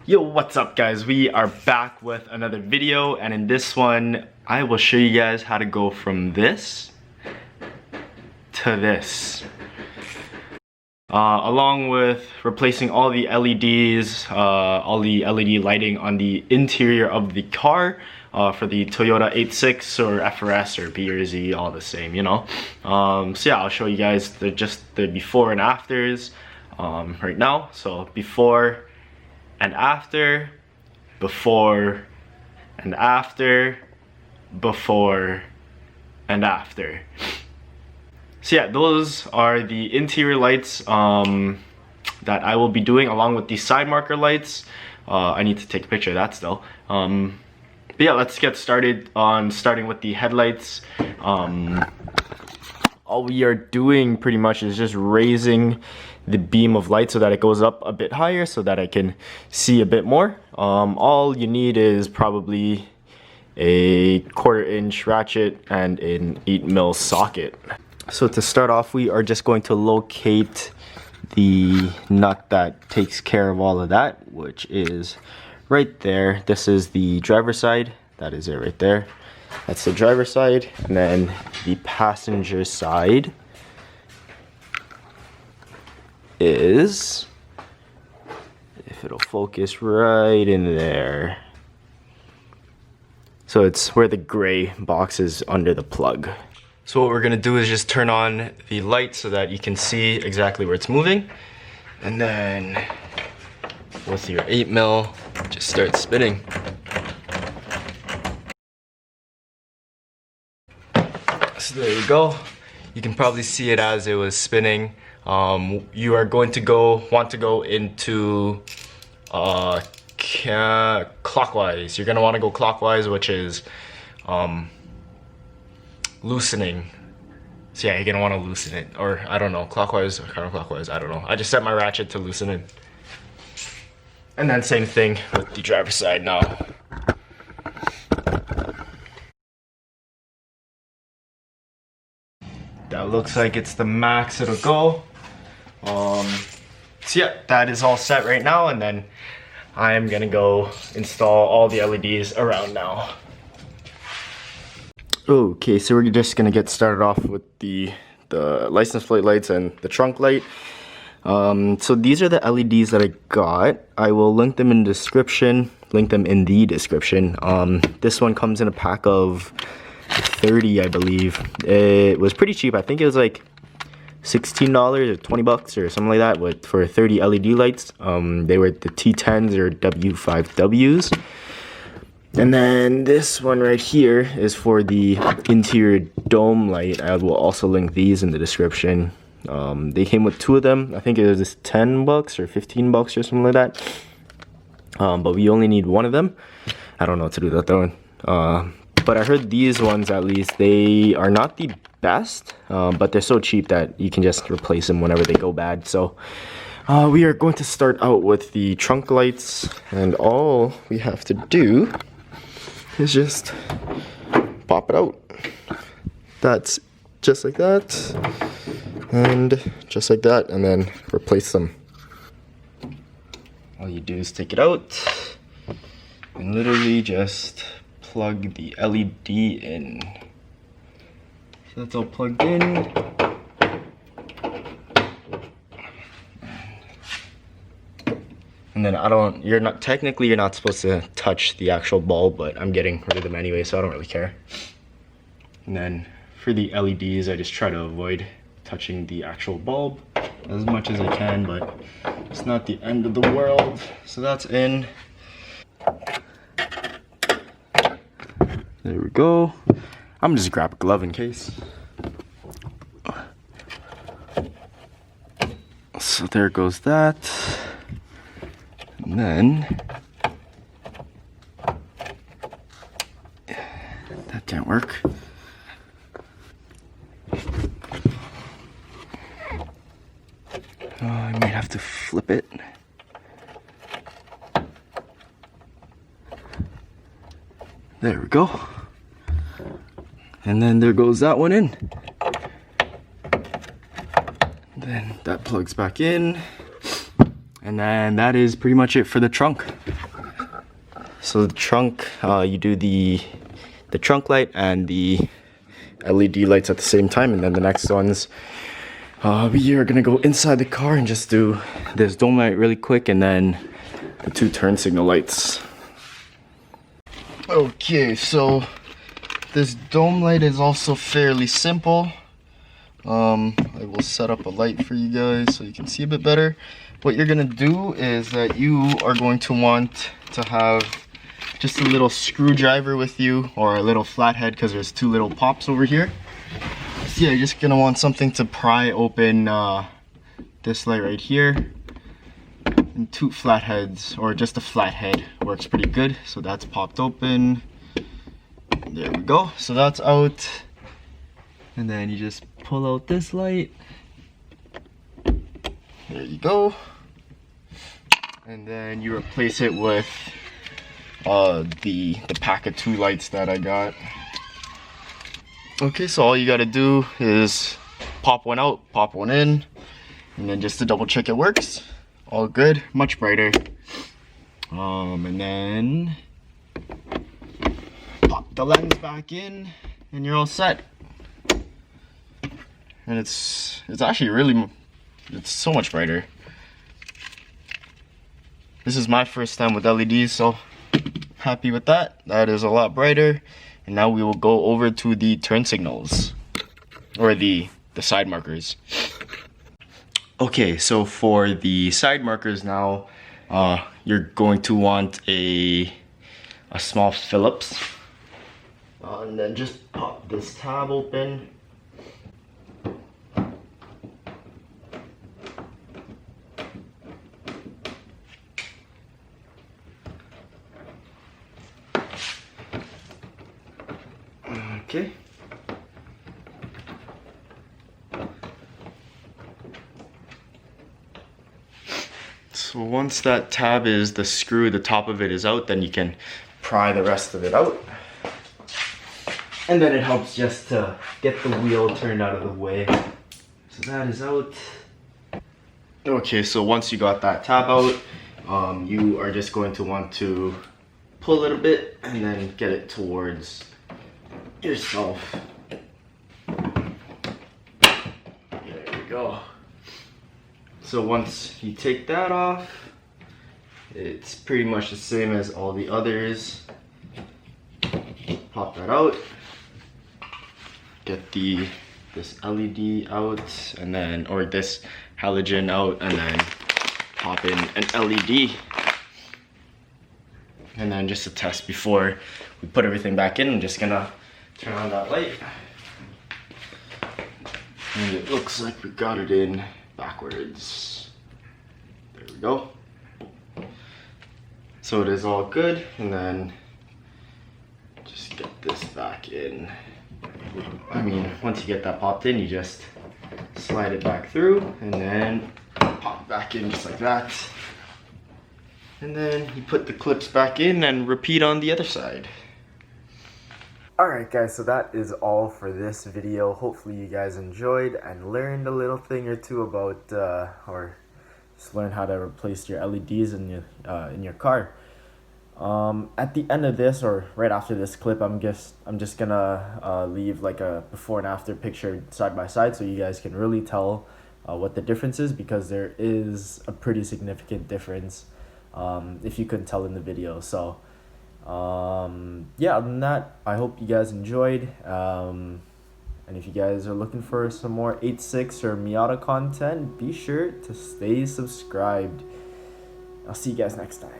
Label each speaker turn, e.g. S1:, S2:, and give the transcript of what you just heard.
S1: Yo, what's up guys? We are back with another video, and in this one I will show you guys how to go from this to this, along with replacing all the LEDs, all the LED lighting on the interior of the car for the Toyota 86 or FRS or BRZ, all the same, you know. So yeah, I'll show you guys just the before and afters right now. So before and after, before and after, before and after. So yeah, those are the interior lights that I will be doing, along with the side marker lights. I need to take a picture of that still. But yeah, let's get started on starting with the headlights. All we are doing pretty much is just raising the beam of light so that it goes up a bit higher so that I can see a bit more. All you need is probably a 1/4 inch ratchet and an 8mm socket. So to start off, we are just going to locate the nut that takes care of all of that, which is right there. This is the driver's side. That is it right there. That's the driver's side. And then the passenger side is, if it'll focus, right in there. So it's where the gray box is under the plug. So what we're gonna do is just turn on the light so that you can see exactly where it's moving. And then with your 8mm, just start spinning. So there you go. You can probably see it as it was spinning. You are going to want to go into clockwise. You're going to want to go clockwise, which is loosening. So yeah, you're going to want to loosen it. Or I don't know, clockwise or counterclockwise, I don't know. I just set my ratchet to loosen it. And then same thing with the driver's side now. That looks like it's the max it'll go. So yeah, that is all set right now, and then I am gonna go install all the LEDs around now. Okay, so we're just gonna get started off with the license plate lights and the trunk light. So these are the LEDs that I got. I will link them in the description. This one comes in a pack of 30, I believe. It was pretty cheap. I think it was like $16 or 20 bucks or something like that for 30 LED lights. They were the T10s or W5Ws. And then this one right here is for the interior dome light. I will also link these in the description. They came with 2 of them. I think it was 10 bucks or 15 bucks or something like that. But we only need 1 of them. I don't know what to do with that one. But I heard these ones, at least, they are not the best, but they're so cheap that you can just replace them whenever they go bad. So we are going to start out with the trunk lights, and all we have to do is just pop it out. That's just like that, and just like that, and then replace them. All you do is take it out and literally just plug the LED in. So that's all plugged in. And then you're not supposed to touch the actual bulb, but I'm getting rid of them anyway, so I don't really care. And then for the LEDs, I just try to avoid touching the actual bulb as much as I can, but it's not the end of the world. So that's in. There we go. I'm gonna just grab a glove in case. So there goes that. And then that can't work. I might have to flip it. There we go. And then there goes that one in. Then that plugs back in. And then that is pretty much it for the trunk. So the trunk, you do the trunk light and the LED lights at the same time, and then the next ones, we are gonna go inside the car and just do this dome light really quick, and then the 2 turn signal lights. Okay, so this dome light is also fairly simple. I will set up a light for you guys so you can see a bit better. What you're gonna do is that you are going to want to have just a little screwdriver with you, or a little flathead, because there's 2 little pops over here. So yeah, you're just gonna want something to pry open this light right here. And 2 flatheads, or just a flathead works pretty good. So that's popped open. There we go. So that's out. And then you just pull out this light. There you go. And then you replace it with the pack of 2 lights that I got. Okay, so all you gotta do is pop one out, pop one in, and then just to double check it works. All good, much brighter. And then pop the lens back in, and you're all set. And it's actually really, it's so much brighter. This is my first time with LEDs, so happy with that. That is a lot brighter. And now we will go over to the turn signals, or the side markers. Okay, so for the side markers now, you're going to want a small Phillips. And then just pop this tab open. Okay. So once that tab is the screw, the top of it is out, then you can pry the rest of it out. And then it helps just to get the wheel turned out of the way. So that is out. Okay, so once you got that tab out, you are just going to want to pull a little bit and then get it towards yourself. There we go. So once you take that off, it's pretty much the same as all the others. Pop that out. Get this LED out, and then, or this halogen out, and then pop in an LED. And then just to test before we put everything back in, I'm just gonna turn on that light. And it looks like we got it in backwards. There we go. So it is all good, and then just get this back in. I mean, once you get that popped in, you just slide it back through and then pop it back in just like that. And then you put the clips back in and repeat on the other side. Alright guys, so that is all for this video. Hopefully you guys enjoyed and learned a little thing or two about, or just learn how to replace your LEDs in your car. At the end of this, or right after this clip, I'm just gonna leave like a before and after picture side by side, so you guys can really tell what the difference is, because there is a pretty significant difference if you couldn't tell in the video. So yeah, other than that, I hope you guys enjoyed, and if you guys are looking for some more 8.6 or Miata content, be sure to stay subscribed. I'll see you guys next time.